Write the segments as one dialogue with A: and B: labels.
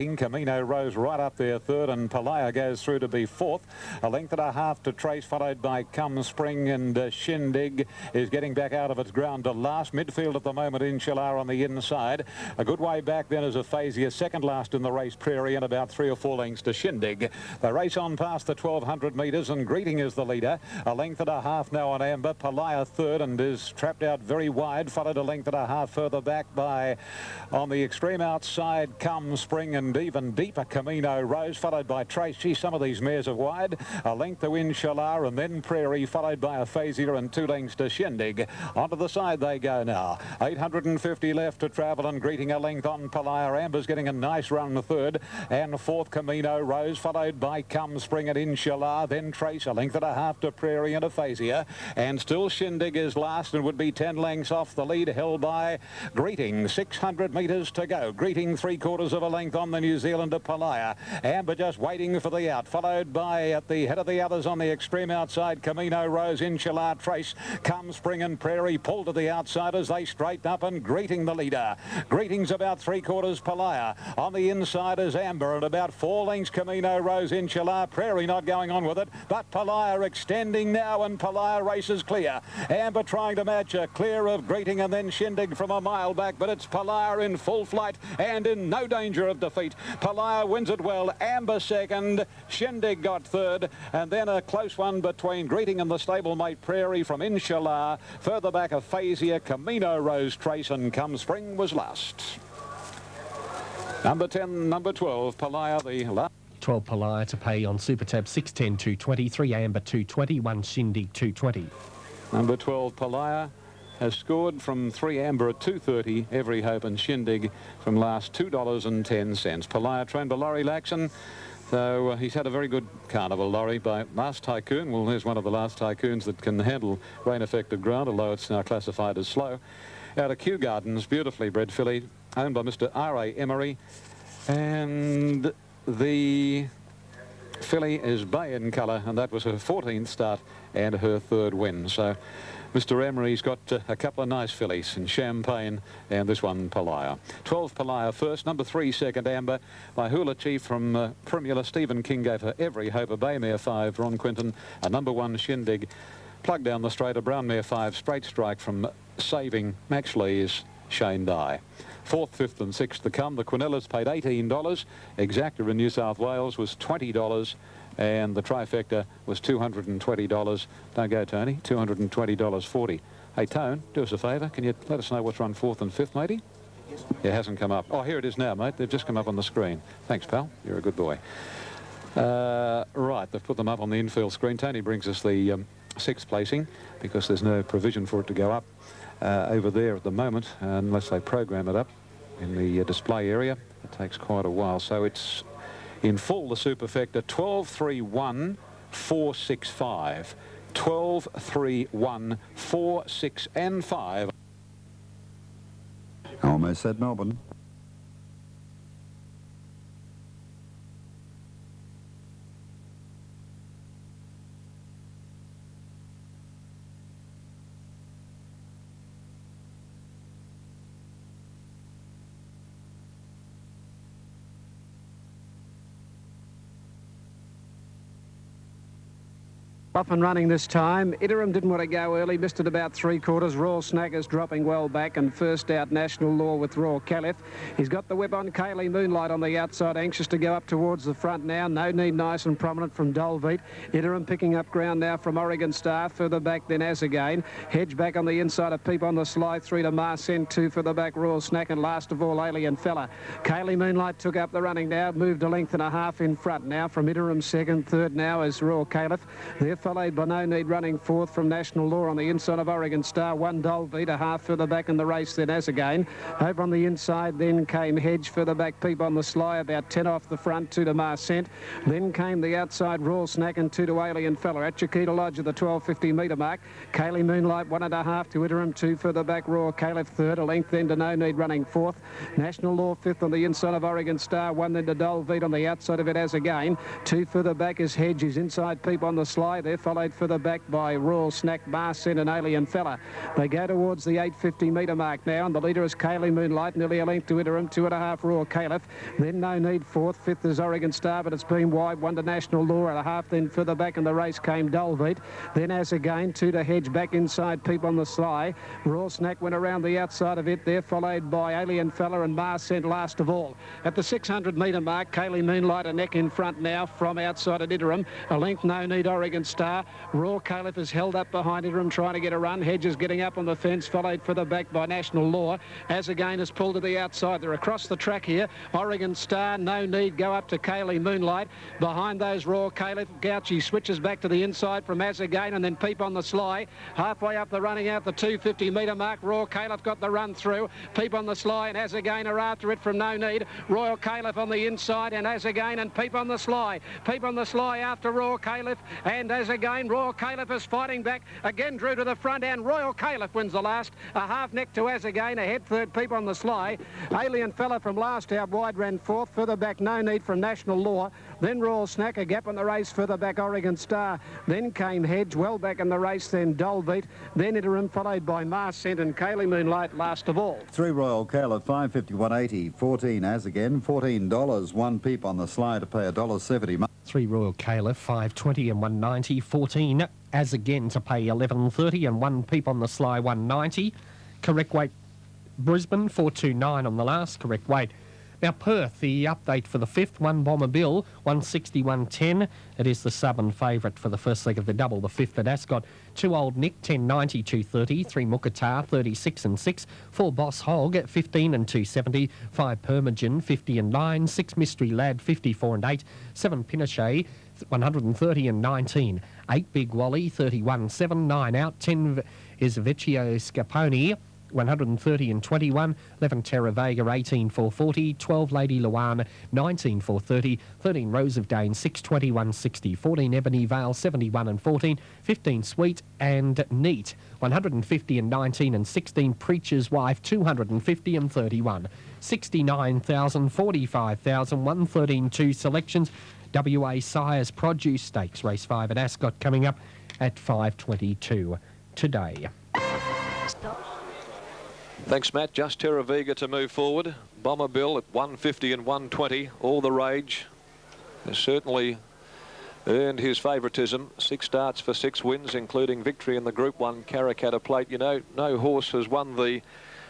A: Camino Rose right up there third, and Palaya goes through to be fourth. A length and a half to Trace, followed by Come Spring, and Shindig is getting back out of its ground to last. Midfield at the moment, Inshallah on the inside. A good way back then is Aphasia, second last in the race, Prairie, and about 3 or 4 lengths to Shindig. The race on past the 1200 metres, and Greeting is the leader. A length and a half now on Amber. Palaya third and is trapped out very wide, followed a length and a half further back by, on the extreme outside, Come Spring, and even deeper Camino Rose, followed by Trace. Gee, some of these mares are wide. A length to Inshallah, and then Prairie, followed by Aphasia, and 2 lengths to Shindig. Onto the side they go now. 850 left to travel, and Greeting a length on Palaya. Amber's getting a nice run third, and fourth Camino Rose, followed by Come Spring and Inshallah, then Trace, a length and a half to Prairie and Aphasia, and still Shindig is last and would be 10 lengths off the lead, held by Greeting. 600 metres to go. Greeting 3/4 of a length on the New Zealander Palaya. Amber just waiting for the out, followed by, at the head of the others on the extreme outside, Camino Rose, Inshallah, Trace, Come Spring and Prairie pull to the outside as they straighten up, and Greeting the leader. Greeting's about 3/4 Palaya. On the inside is Amber, and about 4 lengths Camino Rose, Inshallah, Prairie not going on with it, but Palaya extending now, and Palaya races clear. Amber trying to match her, clear of Greeting and then Shindig from a mile back, but it's Palaya in full flight and in no danger of defeat. Palaya wins it well. Amber second, Shindig got third, and then a close one between Greeting and the stablemate Prairie from Inshallah. Further back, Aphasia, Camino Rose, Trace, and Come Spring was last. Number 10, number 12, Palaya, the last.
B: 12 Palaya to pay on Super Tab, 610 220, 3 Amber 220, 1 Shindig 220.
A: Number 12 Palaya has scored from 3 Amber at 230, Every Hope, and Shindig from last $2.10. Palaya trained by Laurie Laxon. So he's had a very good carnival, Laurie, by Last Tycoon. Well, there's one of the Last Tycoons that can handle rain-affected ground, although it's now classified as slow. Out of Kew Gardens, beautifully bred filly, owned by Mr. R.A. Emery. And the filly is bay in colour, and that was her 14th start and her 3rd win. So Mr. Emery's got a couple of nice fillies in Champagne, and this one Palaya. 12 Palaya first, number 3 second Amber by Hula Chief from Primula. Stephen King gave her Every Hope, a bay mare 5, Ron Quinton, a number 1 Shindig. Plug down the straight, a brown mare 5, Straight Strike from Saving Max Lee's Shane Dye. 4th, 5th and 6th to come. The Quinellas paid $18. Exacta in New South Wales was $20. And the Trifecta was $220. Don't go, Tony. $220.40. Hey, Tone, do us a favour. Can you let us know what's run 4th and 5th, matey? Yes. It hasn't come up. Oh, here it is now, mate. They've just come up on the screen. Thanks, pal. You're a good boy. Right, they've put them up on the infield screen. Tony brings us the 6th placing because there's no provision for it to go up over there at the moment unless they program it up in the display area. It takes quite a while. So it's in full, the Superfecta, 12-3-1-4-6-5. 12-3-1-4-6-5.
C: Almost said Melbourne.
D: Up and running this time. Iterum didn't want to go early, missed it about 3/4. Royal Snaggers dropping well back, and first out National Law with Royal Caliph. He's got the whip on Kaylee Moonlight on the outside, anxious to go up towards the front now. No Need nice and prominent from Dolbeat. Iterum picking up ground now from Oregon Star. Further back then As Again. Hedge back on the inside, a Peep on the Slide, 3 to Marcent, 2 for the back Royal Snack, and last of all Alien Fella. Kaylee Moonlight took up the running now, moved a length and a half in front now from Iterum second. Third now is Royal Caliph. They're followed by No Need running 4th from National Law on the inside of Oregon Star. 1 Dolbeat, a half further back in the race then As Again. Over on the inside then came Hedge, further back Peep on the Sly, about 10 off the front, 2 to Marcent. Then came the outside Royal Snack and 2 to Alien Fella. At Chiquita Lodge at the 1250 metre mark. Kaylee Moonlight 1.5 to Iterum, 2 further back Royal Caliph third, a length then to No Need running 4th. National Law 5th on the inside of Oregon Star, 1 then to Dolbeat on the outside of it As Again. 2 further back is Hedge, his inside Peep on the Sly. Then They're followed further back by Royal Snack, Marcent and Alien Fella. They go towards the 850-metre mark now, and the leader is Kaylee Moonlight, nearly a length to Interim, 2.5 Royal Caliph. Then No Need fourth, fifth is Oregon Star, but it's been wide, one to National Law and a half. Then further back in the race came Dolbeat. Then As Again, two to Hedge, back inside Peep on the Sly. Royal Snack went around the outside of it there, followed by Alien Fella and Marcent last of all. At the 600-metre mark, Kaylee Moonlight a neck in front now from outside at Interim. A length No Need Oregon Star. Royal Caliph is held up behind Interim trying to get a run. Hedges getting up on the fence, followed further back by National Law. As Again is pulled to the outside. They're across the track here. Oregon Star, No Need go up to Kaylee Moonlight. Behind those Royal Caliph, Gouchy switches back to the inside from As Again and then Peep on the Sly. Halfway up the running out the 250-metre mark. Royal Caliph got the run through. Peep on the Sly and As Again are after it from No Need. Royal Caliph on the inside and As Again and Peep on the Sly. Peep on the Sly after Royal Caliph and As Again. Royal Caliph is fighting back. Again drew to the front and Royal Caliph wins the last. A half neck to As Again. Ahead third Peep on the Sly. Alien Fella from last out wide ran fourth. Further back No Need from National Law. Then Royal Snack, a gap in the race. Further back Oregon Star. Then came Hedge. Well back in the race then Dolbeat. Then Interim followed by Marcent and Kaylee Moonlight last of all.
C: 3 Royal Caliph, 551.80. 14 As Again, $14. 1 Peep on the Sly to pay $1.70.
B: 3 Royal Caliph, 520 and 190. 14 As Again to pay $11.30 and 1 Peep on the Sly, 190. Correct weight Brisbane, 429 on the last correct weight. Now Perth, the update for the fifth, 1 Bomber Bill, 161.10. It is the sub and favourite for the first leg of the double. The fifth at Ascot, 2 Old Nick, 10.90, 2.30. 3 Mukatar, 36 and 6. 4 Boss Hog at 15 and 2.70. 5 Permagen, 50 and 9. 6 Mystery Lad, 54 and 8. 7 Pinochet, 130 and 19. 8 Big Wally, 31 7. 9 out. 10 is Vecchio Scaponi, 130 and 21. 11 Terra Vega, 18 440. 12 Lady Luan, 19 430. 13 Rose of Dane, 621 60. 14 Ebony Vale, 71 and 14. 15 Sweet and Neat, 150 and 19. And 16 Preacher's Wife, 250 and 31. 69,000, 45,000, 113 2 selections. WA Sires Produce Stakes, race 5 at Ascot coming up at 5:22 today.
E: Thanks, Matt. Just Terra Vega to move forward. Bomber Bill at 150 and 120. All the rage. Has certainly earned his favouritism. 6 starts for 6 wins, including victory in the Group 1 Karrakatta Plate. You know, no horse has won the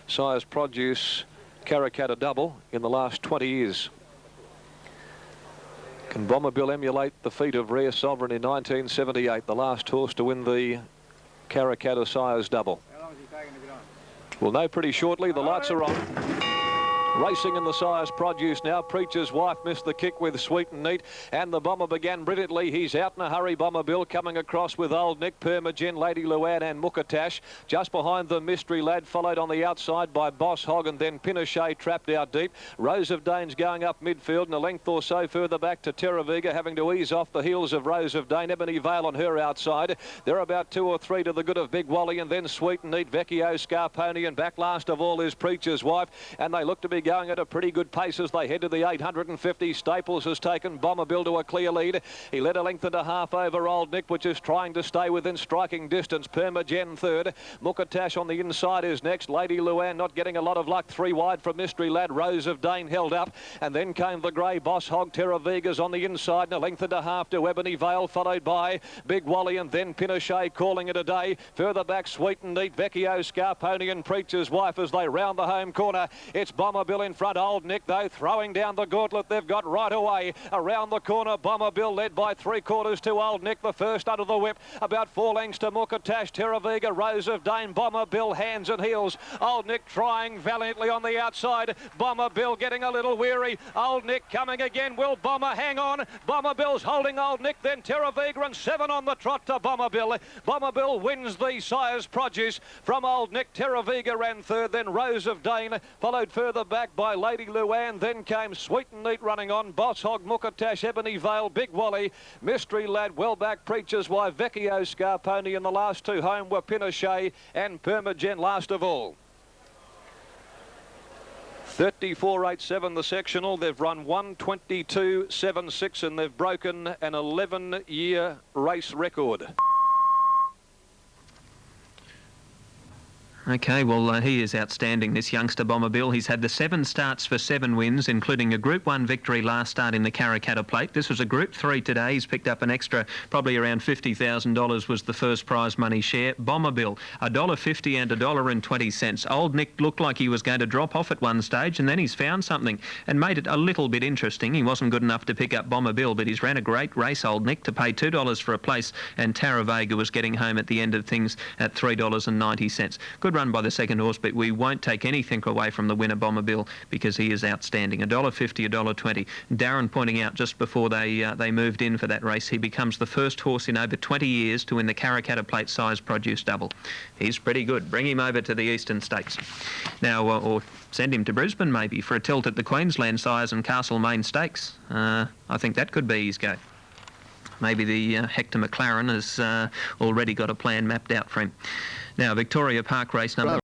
E: Sires Produce Karrakatta Double in the last 20 years. Can Bomber Bill emulate the feat of Rare Sovereign in 1978, the last horse to win the Karrakatta Sires Double? We'll know pretty shortly. The lights are on. Racing in the Sires Produce now. Preacher's Wife missed the kick with Sweet and Neat, and the Bomber began brilliantly. He's out in a hurry, Bomber Bill, coming across with Old Nick, Permagen, Lady Luan and Mukatash. Just behind the Mystery Lad, followed on the outside by Boss Hog, and then Pinochet trapped out deep. Rose of Dane's going up midfield, and a length or so further back to Terra Vega, having to ease off the heels of Rose of Dane. Ebony Vale on her outside. They're about 2 or 3 to the good of Big Wally, and then Sweet and Neat, Vecchio Scarponi, and back last of all is Preacher's Wife, and they look to be going at a pretty good pace as they head to the 850. Staples has taken Bomber Bill to a clear lead. He led a length and a half over Old Nick, which is trying to stay within striking distance. Permagen third. Mukatash on the inside is next. Lady Luan not getting a lot of luck. 3 wide from Mystery Lad. Rose of Dane held up, and then came the grey Boss Hog. Terra Vega's on the inside, and a length and a half to Ebony Vale, followed by Big Wally, and then Pinochet calling it a day. Further back, Sweet and Neat, Vecchio Scarponi and Preacher's Wife as they round the home corner. It's Bomber Bill in front. Old Nick, though, throwing down the gauntlet. They've got right away. Around the corner, Bomber Bill led by 3/4 to Old Nick. The first under the whip. About 4 lengths to Mukatash, Terra Vega, Rose of Dane, Bomber Bill, hands and heels. Old Nick trying valiantly on the outside. Bomber Bill getting a little weary. Old Nick coming again. Will Bomber hang on? Bomber Bill's holding Old Nick, then Terra Vega, and 7 on the trot to Bomber Bill. Bomber Bill wins the Sires Produce from Old Nick. Terra Vega ran third, then Rose of Dane, followed further back by Lady Luan. Then came Sweet and Neat running on. Boss Hog, Mukatash, Ebony Vale, Big Wally, Mystery Lad, well back, Preacher's Wife, Vecchio Scarponi, and the last 2 home were Pinochet and Permagen last of all. 34.87 the sectional. They've run 1:22.76 and they've broken an 11-year race record.
F: Okay, well, he is outstanding, this youngster Bomber Bill. He's had the 7 starts for 7 wins, including a Group 1 victory last start in the Karrakatta Plate. This was a Group 3 today. He's picked up an extra, probably around $50,000 was the first prize money share. Bomber Bill, $1.50 and $1.20. Old Nick looked like he was going to drop off at one stage, and then he's found something and made it a little bit interesting. He wasn't good enough to pick up Bomber Bill, but he's ran a great race, Old Nick, to pay $2 for a place, and Tara Vega was getting home at the end of things at $3.90. Good run by the second horse, but we won't take anything away from the winner, Bomber Bill, because he is outstanding. $1.50, $1.20. Darren pointing out just before they moved in for that race, he becomes the first horse in over 20 years to win the Karrakatta Plate size produce double. He's pretty good. Bring him over to the Eastern Stakes. Now, or send him to Brisbane maybe for a tilt at the Queensland Sires and Castlemaine Stakes. I think that could be his go. Maybe the Hector McLaren has already got a plan mapped out for him. Now, Victoria Park race number